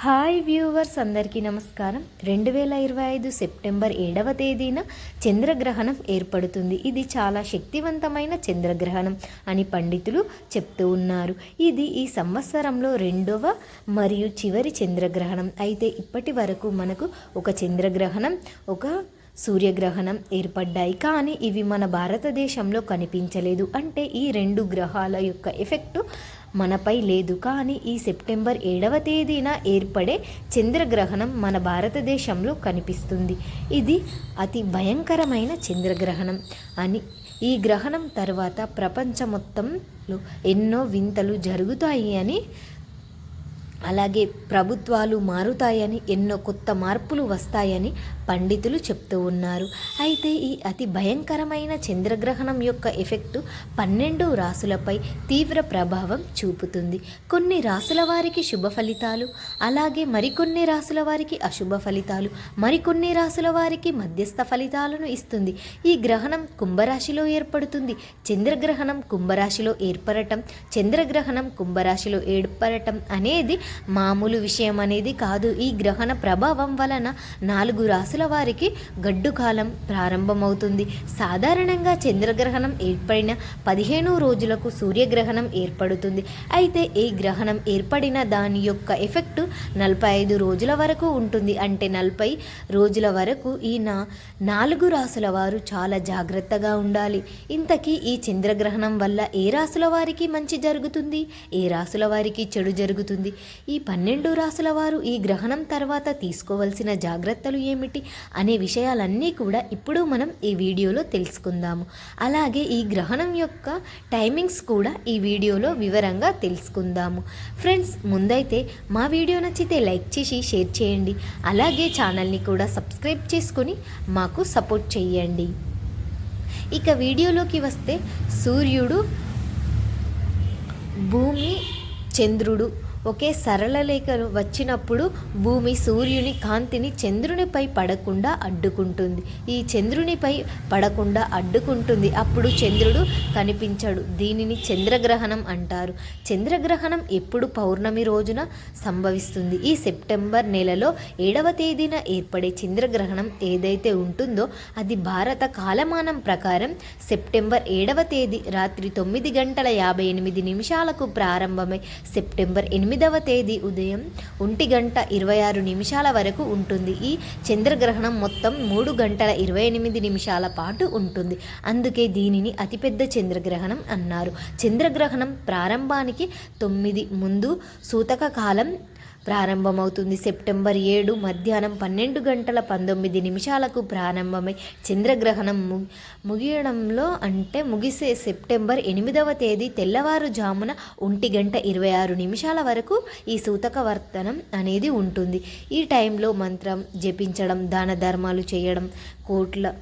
Hi viewers, అందరికీ నమస్కారం. 2025 September 7వ తేదీన చంద్రగ్రహణం ఏర్పడుతుంది. ఇది చాలా శక్తివంతమైన చంద్రగ్రహణం అని పండితులు చెప్తూ ఉన్నారు. ఇది ఈ సంవత్సరంలో రెండవ మరియు చివరి చంద్రగ్రహణం. అయితే ఇప్పటి వరకు మనకు ఒక చంద్రగ్రహణం, ఒక సూర్యగ్రహణం ఏర్పడ్డాయి. కానీ ఇవి మన భారతదేశంలో కనిపించలేదు. అంటే ఈ రెండు గ్రహాల యొక్క ఎఫెక్టు మనపై లేదు. కానీ ఈ సెప్టెంబర్ 7వ తేదీన ఏర్పడే చంద్రగ్రహణం మన భారతదేశంలో కనిపిస్తుంది. ఇది అతి భయంకరమైన చంద్రగ్రహణం అని, ఈ గ్రహణం తర్వాత ప్రపంచం మొత్తంలో ఎన్నో వింతలు జరుగుతాయి అని, అలాగే ప్రభుత్వాలు మారుతాయని, ఎన్నో కొత్త మార్పులు వస్తాయని పండితులు చెప్తూ ఉన్నారు. అయితే ఈ అతి భయంకరమైన చంద్రగ్రహణం యొక్క ఎఫెక్టు 12 రాశులపై తీవ్ర ప్రభావం చూపుతుంది. కొన్ని రాశుల వారికి శుభ ఫలితాలు, అలాగే మరికొన్ని రాశుల వారికి అశుభ ఫలితాలు, మరికొన్ని రాశుల వారికి మధ్యస్థ ఫలితాలను ఇస్తుంది. ఈ గ్రహణం కుంభరాశిలో ఏర్పడుతుంది. చంద్రగ్రహణం కుంభరాశిలో ఏర్పడటం, చంద్రగ్రహణం కుంభరాశిలో ఏర్పడటం అనేది మామూలు విషయం అనేది కాదు. ఈ గ్రహణ ప్రభావం వలన 4 రాశుల వారికి గడ్డు కాలం ప్రారంభమవుతుంది. సాధారణంగా చంద్రగ్రహణం ఏర్పడిన 15 రోజులకు సూర్యగ్రహణం ఏర్పడుతుంది. అయితే ఈ గ్రహణం ఏర్పడిన దాని యొక్క ఎఫెక్టు 45 రోజుల వరకు ఉంటుంది. అంటే 40 రోజుల వరకు ఈ 4 రాశుల వారు చాలా జాగ్రత్తగా ఉండాలి. ఇంతకీ ఈ చంద్రగ్రహణం వల్ల ఏ రాశుల వారికి మంచి జరుగుతుంది, ఏ రాశుల వారికి చెడు జరుగుతుంది, ఈ 12 రాశుల వారు ఈ గ్రహణం తర్వాత తీసుకోవాల్సిన జాగ్రత్తలు ఏమిటి అనే విషయాలన్నీ కూడా ఇప్పుడు మనం ఈ వీడియోలో తెలుసుకుందాము. అలాగే ఈ గ్రహణం యొక్క టైమింగ్స్ కూడా ఈ వీడియోలో వివరంగా తెలుసుకుందాము. ఫ్రెండ్స్, ముందైతే మా వీడియో నచ్చితే లైక్ చేసి షేర్ చేయండి. అలాగే ఛానల్ని కూడా సబ్స్క్రైబ్ చేసుకొని మాకు సపోర్ట్ చేయండి. ఇక వీడియోలోకి వస్తే, సూర్యుడు, భూమి, చంద్రుడు ఒకే సరళ రేఖను వచ్చినప్పుడు భూమి సూర్యుని కాంతిని చంద్రునిపై పడకుండా అడ్డుకుంటుంది. ఈ చంద్రునిపై పడకుండా అడ్డుకుంటుంది. అప్పుడు చంద్రుడు కనిపించడు. దీనిని చంద్రగ్రహణం అంటారు. చంద్రగ్రహణం ఎప్పుడు పౌర్ణమి రోజున సంభవిస్తుంది. ఈ సెప్టెంబర్ నెలలో 7వ తేదీన ఏర్పడే చంద్రగ్రహణం ఏదైతే ఉంటుందో అది భారత కాలమానం ప్రకారం సెప్టెంబర్ 7వ తేదీ రాత్రి 9:58 ప్రారంభమై సెప్టెంబర్ 8వ తేదీ ఉదయం 1:26 వరకు ఉంటుంది. ఈ చంద్రగ్రహణం మొత్తం 3:28 పాటు ఉంటుంది. అందుకే దీనిని అతిపెద్ద చంద్రగ్రహణం అన్నారు. చంద్రగ్రహణం ప్రారంభానికి 9 ముందు సూతక కాలం ప్రారంభమవుతుంది. సెప్టెంబర్ 7 మధ్యాహ్నం 12:19 ప్రారంభమై చంద్రగ్రహణం ముగియడంలో, అంటే ముగిసే సెప్టెంబర్ 8వ తేదీ తెల్లవారుజామున 1:26 వరకు ఈ సూతక వర్తనం అనేది ఉంటుంది. ఈ టైంలో మంత్రం జపించడం, దాన ధర్మాలు చేయడం కోట్ల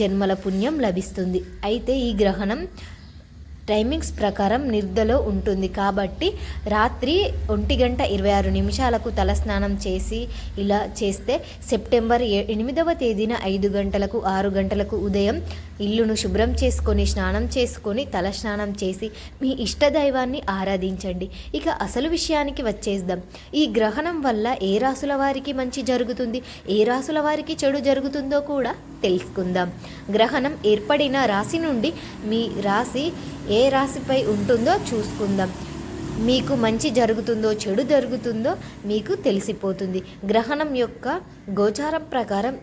జన్మల పుణ్యం లభిస్తుంది. అయితే ఈ గ్రహణం టైమింగ్స్ ప్రకారం నిద్రలో ఉంటుంది కాబట్టి రాత్రి 1:26 తలస్నానం చేసి ఇలా చేస్తే సెప్టెంబర్ 8వ తేదీన 5 గంటలకు 6 గంటలకు ఉదయం ఇల్లును శుభ్రం చేసుకొని, స్నానం చేసుకొని, తలస్నానం చేసి మీ ఇష్టదైవాన్ని ఆరాధించండి. ఇక అసలు విషయానికి వచ్చేద్దాం. ఈ గ్రహణం వల్ల ఏ రాశుల వారికి మంచి జరుగుతుంది, ఏ రాశుల వారికి చెడు జరుగుతుందో కూడా తెలుసుకుందాం. గ్రహణం ఏర్పడిన రాశి నుండి మీ రాశి ఏ రాశిపై ఉంటుందో చూసుకుందాం. మీకు మంచి జరుగుతుందో చెడు జరుగుతుందో మీకు తెలిసిపోతుంది. గ్రహణం యొక్క గోచారం ప్రకారం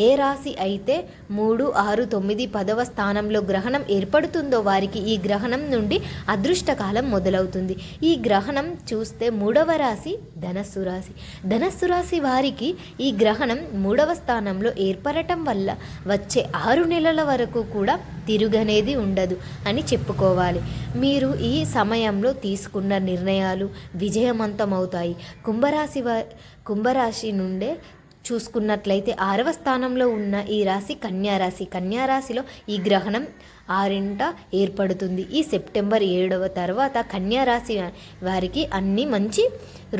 ఏ రాశి అయితే 3, 6, 9, 10వ స్థానంలో గ్రహణం ఏర్పడుతుందో వారికి ఈ గ్రహణం నుండి అదృష్టకాలం మొదలవుతుంది. ఈ గ్రహణం చూస్తే 3వ రాశి ధనస్సు రాశి. ధనస్సు రాశి వారికి ఈ గ్రహణం 3వ స్థానంలో ఏర్పడటం వల్ల వచ్చే 6 నెలల వరకు కూడా తిరుగనేది ఉండదు అని చెప్పుకోవాలి. మీరు ఈ సమయంలో తీసుకున్న నిర్ణయాలు విజయవంతమవుతాయి. కుంభరాశి నుండే చూసుకున్నట్లయితే 6వ స్థానంలో ఉన్న ఈ రాశి కన్యారాశి. కన్యారాశిలో ఈ గ్రహణం 6 ఏర్పడుతుంది. ఈ సెప్టెంబర్ 7వ తర్వాత కన్యారాశి వారికి అన్ని మంచి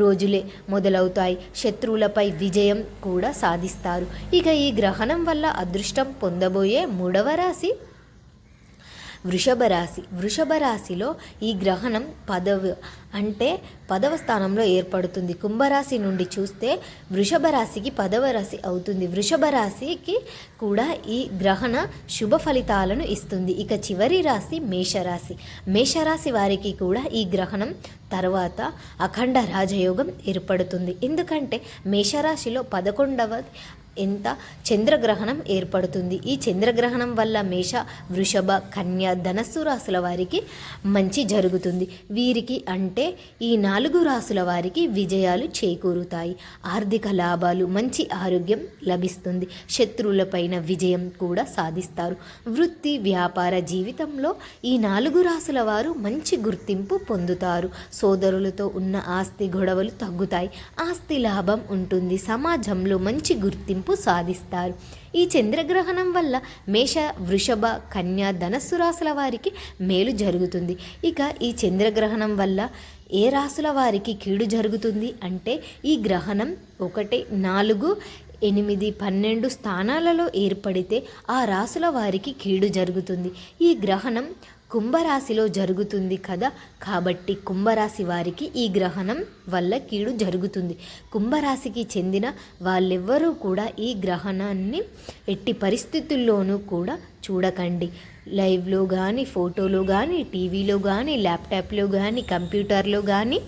రోజులే మొదలవుతాయి. శత్రువులపై విజయం కూడా సాధిస్తారు. ఇక ఈ గ్రహణం వల్ల అదృష్టం పొందబోయే 3వ రాశి వృషభ రాశిలో ఈ గ్రహణం పదవ స్థానంలో ఏర్పడుతుంది. కుంభరాశి నుండి చూస్తే వృషభ రాశికి 10వ రాశి అవుతుంది. వృషభ రాశికి కూడా ఈ గ్రహణ శుభ ఫలితాలను ఇస్తుంది. ఇక చివరి రాశి మేషరాశి వారికి కూడా ఈ గ్రహణం తర్వాత అఖండ రాజయోగం ఏర్పడుతుంది. ఎందుకంటే మేషరాశిలో 11వ చంద్రగ్రహణం ఏర్పడుతుంది. ఈ చంద్రగ్రహణం వల్ల మేష, వృషభ, కన్య, ధనస్సు రాశుల వారికి మంచి జరుగుతుంది. వీరికి అంటే ఈ 4 రాశుల వారికి విజయాలు చేకూరుతాయి. ఆర్థిక లాభాలు, మంచి ఆరోగ్యం లభిస్తుంది. శత్రువులపైన విజయం కూడా సాధిస్తారు. వృత్తి, వ్యాపార జీవితంలో ఈ 4 రాశుల వారు మంచి గుర్తింపు పొందుతారు. సోదరులతో ఉన్న ఆస్తి గొడవలు తగ్గుతాయి. ఆస్తి లాభం ఉంటుంది. సమాజంలో మంచి గుర్తింపు సాధిస్తారు. ఈ చంద్రగ్రహణం వల్ల మేష, వృషభ, కన్య, ధనస్సు రాశుల వారికి మేలు జరుగుతుంది. ఇక ఈ చంద్రగ్రహణం వల్ల ఏ రాశుల వారికి కీడు జరుగుతుంది అంటే ఈ గ్రహణం 1, 4, 8, 12 స్థానాలలో ఏర్పడితే ఆ రాశుల వారికి కీడు జరుగుతుంది. ఈ గ్రహణం కుంభరాశిలో జరుగుతుంది కదా, కాబట్టి కుంభరాశి వారికి ఈ గ్రహణం వల్ల కీడు జరుగుతుంది. కుంభరాశికి చెందిన వాళ్ళెవ్వరూ కూడా ఈ గ్రహణాన్ని ఎట్టి పరిస్థితుల్లోనూ కూడా చూడకండి. లైవ్లో కానీ, ఫోటోలో కానీ, టీవీలో కానీ, ల్యాప్టాప్లో కానీ, కంప్యూటర్లో కానీ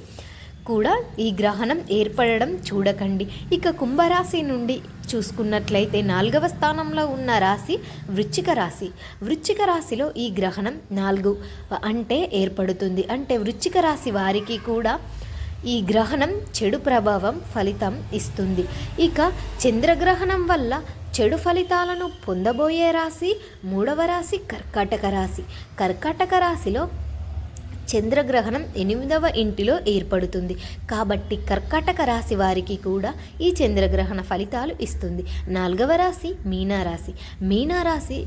కూడా ఈ గ్రహణం ఏర్పడడం చూడకండి. ఇక కుంభరాశి నుండి చూసుకున్నట్లయితే 4వ స్థానంలో ఉన్న రాశి వృశ్చిక రాశిలో ఈ గ్రహణం 4 ఏర్పడుతుంది. అంటే వృశ్చిక రాశి వారికి కూడా ఈ గ్రహణం చెడు ప్రభావం ఫలితం ఇస్తుంది. ఇక చంద్రగ్రహణం వల్ల చెడు ఫలితాలను పొందబోయే రాశి 3వ రాశి కర్కాటక రాశిలో చంద్రగ్రహణం 8వ ఇంటిలో ఏర్పడుతుంది. కాబట్టి కర్కాటక రాశి వారికి కూడా ఈ చంద్రగ్రహణ ఫలితాలు ఇస్తుంది. 4వ రాశి మీనరాశి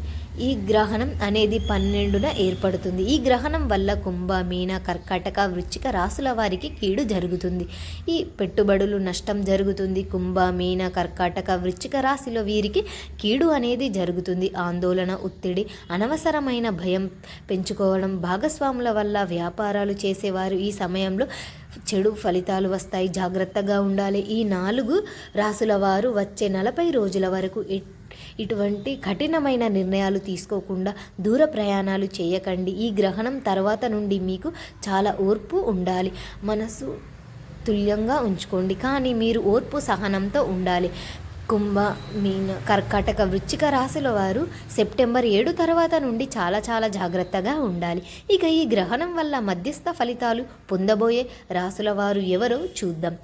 ఈ గ్రహణం అనేది 12న ఏర్పడుతుంది. ఈ గ్రహణం వల్ల కుంభ, మీన, కర్కాటక, వృశ్చిక రాశుల వారికి కీడు జరుగుతుంది. ఈ పెట్టుబడులు నష్టం జరుగుతుంది. కుంభ, మీన, కర్కాటక, వృశ్చిక రాశిలో వీరికి కీడు అనేది జరుగుతుంది. ఆందోళన, ఒత్తిడి, అనవసరమైన భయం పెంచుకోవడం, భాగస్వాముల వల్ల వ్యాపారాలు చేసేవారు ఈ సమయంలో చెడు ఫలితాలు వస్తాయి. జాగ్రత్తగా ఉండాలి. ఈ 4 రాశుల వారు వచ్చే 40 రోజుల వరకు ఇటువంటి కఠినమైన నిర్ణయాలు తీసుకోకుండా దూర ప్రయాణాలు చేయకండి. ఈ గ్రహణం తర్వాత నుండి మీకు చాలా ఓర్పు ఉండాలి. మనసు తుల్యంగా ఉంచుకోండి, కానీ మీరు ఓర్పు సహనంతో ఉండాలి. కుంభ, మీన, కర్కాటక, వృశ్చిక రాశుల వారు సెప్టెంబర్ 7 తర్వాత నుండి చాలా జాగ్రత్తగా ఉండాలి. ఇక ఈ గ్రహణం వల్ల మధ్యస్థ ఫలితాలు పొందబోయే రాశుల వారు ఎవరో చూద్దాం.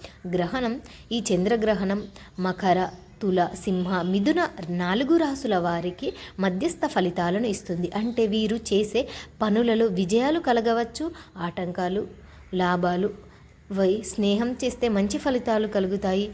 ఈ చంద్రగ్రహణం మకర, తుల, సింహ, మిథున 4 రాశుల వారికి మధ్యస్థ ఫలితాలను ఇస్తుంది. అంటే వీరు చేసే పనులలో విజయాలు కలగవచ్చు, ఆటంకాలు, లాభాలు. స్నేహం చేస్తే మంచి ఫలితాలు కలుగుతాయి.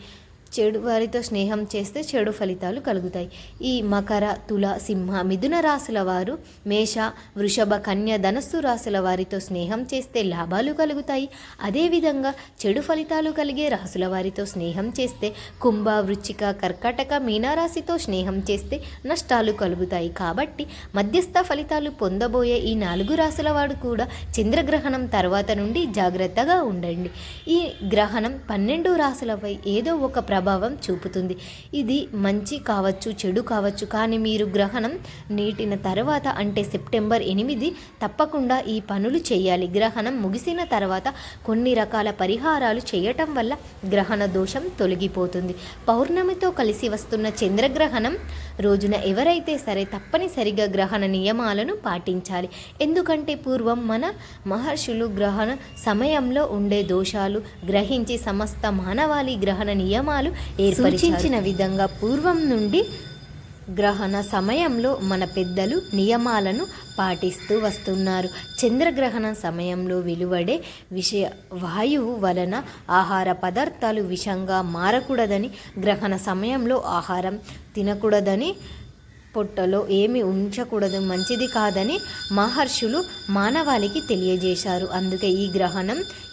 చెడు వారితో స్నేహం చేస్తే చెడు ఫలితాలు కలుగుతాయి. ఈ మకర, తుల, సింహ, మిథున రాశుల వారు మేష, వృషభ, కన్య, ధనస్సు రాశుల వారితో స్నేహం చేస్తే లాభాలు కలుగుతాయి. అదేవిధంగా చెడు ఫలితాలు కలిగే రాశుల వారితో స్నేహం చేస్తే కుంభ, వృశ్చిక, కర్కాటక, మీనరాశితో స్నేహం చేస్తే నష్టాలు కలుగుతాయి. కాబట్టి మధ్యస్థ ఫలితాలు పొందబోయే ఈ 4 రాశుల వారు కూడా చంద్రగ్రహణం తర్వాత నుండి జాగ్రత్తగా ఉండండి. ఈ గ్రహణం 12 రాశులపై ఏదో ఒక ప్రభావం చూపుతుంది. ఇది మంచి కావచ్చు, చెడు కావచ్చు. కానీ మీరు గ్రహణం నీటిన తర్వాత అంటే సెప్టెంబర్ 8 తప్పకుండా ఈ పనులు చేయాలి. గ్రహణం ముగిసిన తర్వాత కొన్ని రకాల పరిహారాలు చేయటం వల్ల గ్రహణ దోషం తొలగిపోతుంది. పౌర్ణమితో కలిసి వస్తున్న చంద్రగ్రహణం రోజున ఎవరైతే సరే తప్పనిసరిగా గ్రహణ నియమాలను పాటించాలి. ఎందుకంటే పూర్వం మన మహర్షులు గ్రహణ సమయంలో ఉండే దోషాలు గ్రహించి సమస్త మానవాళి గ్రహణ నియమాలు సూచించిన విధంగా పూర్వం నుండి గ్రహణ సమయంలో మన పెద్దలు నియమాలను పాటిస్తూ వస్తున్నారు. చంద్రగ్రహణ సమయంలో వెలువడే వాయువు వలన ఆహార పదార్థాలు విషంగా మారకూడదని, గ్రహణ సమయంలో ఆహారం తినకూడదని పొట్టలో ఏమి ఉంచకూడదు, మంచిది కాదని మహర్షులు మానవాళికి తెలియజేశారు. అందుకే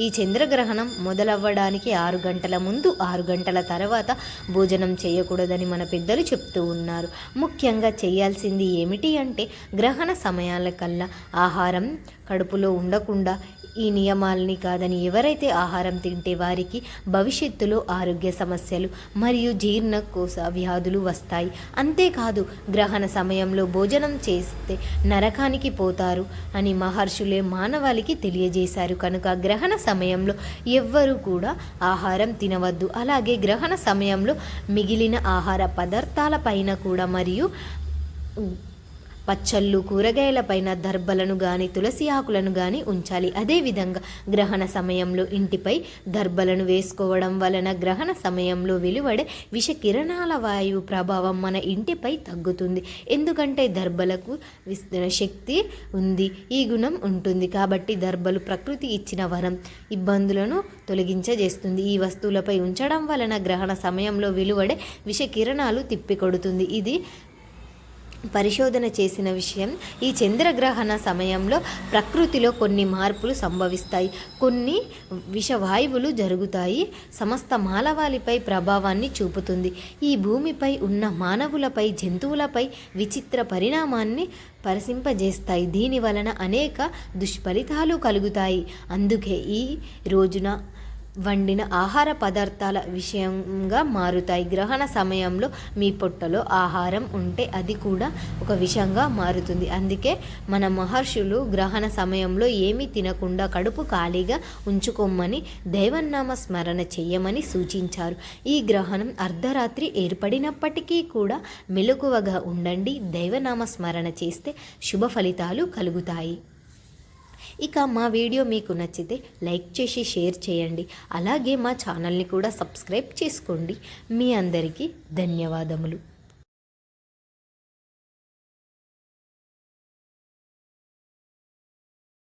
ఈ చంద్రగ్రహణం మొదలవ్వడానికి 6 గంటల ముందు 6 గంటల తర్వాత భోజనం చేయకూడదని మన పెద్దలు చెప్తూ ఉన్నారు. ముఖ్యంగా చేయాల్సింది ఏమిటి అంటే గ్రహణ సమయాలకల్లా ఆహారం కడుపులో ఉండకుండా ఈ నియమాలని కాదని ఎవరైతే ఆహారం తింటే వారికి భవిష్యత్తులో ఆరోగ్య సమస్యలు మరియు జీర్ణకోశ వ్యాధులు వస్తాయి. అంతేకాదు గ్రహణ సమయంలో భోజనం చేస్తే నరకానికి పోతారు అని మహర్షులే మానవాళికి తెలియజేశారు. కనుక గ్రహణ సమయంలో ఎవ్వరూ కూడా ఆహారం తినవద్దు. అలాగే గ్రహణ సమయంలో మిగిలిన ఆహార పదార్థాల పైన కూడా మరియు పచ్చళ్ళు కూరగాయలపైన దర్భలను కానీ తులసి ఆకులను కానీ ఉంచాలి. అదేవిధంగా గ్రహణ సమయంలో ఇంటిపై దర్భలను వేసుకోవడం వలన గ్రహణ సమయంలో వెలువడే విషకిరణాల వాయువు ప్రభావం మన ఇంటిపై తగ్గుతుంది. ఎందుకంటే దర్భలకు శక్తి ఉంది, ఈ గుణం ఉంటుంది. కాబట్టి దర్భలు ప్రకృతి ఇచ్చిన వరం, ఇబ్బందులను తొలగించజేస్తుంది. ఈ వస్తువులపై ఉంచడం వలన గ్రహణ సమయంలో వెలువడే విషకిరణాలు తిప్పికొడుతుంది. ఇది పరిశోధన చేసిన విషయం. ఈ చంద్రగ్రహణ సమయంలో ప్రకృతిలో కొన్ని మార్పులు సంభవిస్తాయి, కొన్ని విషవాయువులు జరుగుతాయి. సమస్త మానవాళిపై ప్రభావాన్ని చూపుతుంది. ఈ భూమిపై ఉన్న మానవులపై, జంతువులపై విచిత్ర పరిణామాన్ని పరిసింపజేస్తాయి. దీని వలన అనేక దుష్ఫలితాలు కలుగుతాయి. అందుకే ఈ రోజున వండిన ఆహార పదార్థాల విషయంగా మారుతాయి. గ్రహణ సమయంలో మీ పొట్టలో ఆహారం ఉంటే అది కూడా ఒక విషంగా మారుతుంది. అందుకే మన మహర్షులు గ్రహణ సమయంలో ఏమీ తినకుండా కడుపు ఖాళీగా ఉంచుకోమని, దైవనామ స్మరణ చేయమని సూచించారు. ఈ గ్రహణం అర్ధరాత్రి ఏర్పడినప్పటికీ కూడా మెలకువగా ఉండండి. దైవనామ స్మరణ చేస్తే శుభ ఫలితాలు కలుగుతాయి. ఇక మా వీడియో మీకు నచ్చితే లైక్ చేసి షేర్ చేయండి. అలాగే మా ఛానల్ని కూడా సబ్స్క్రైబ్ చేసుకోండి. మీ అందరికీ ధన్యవాదములు.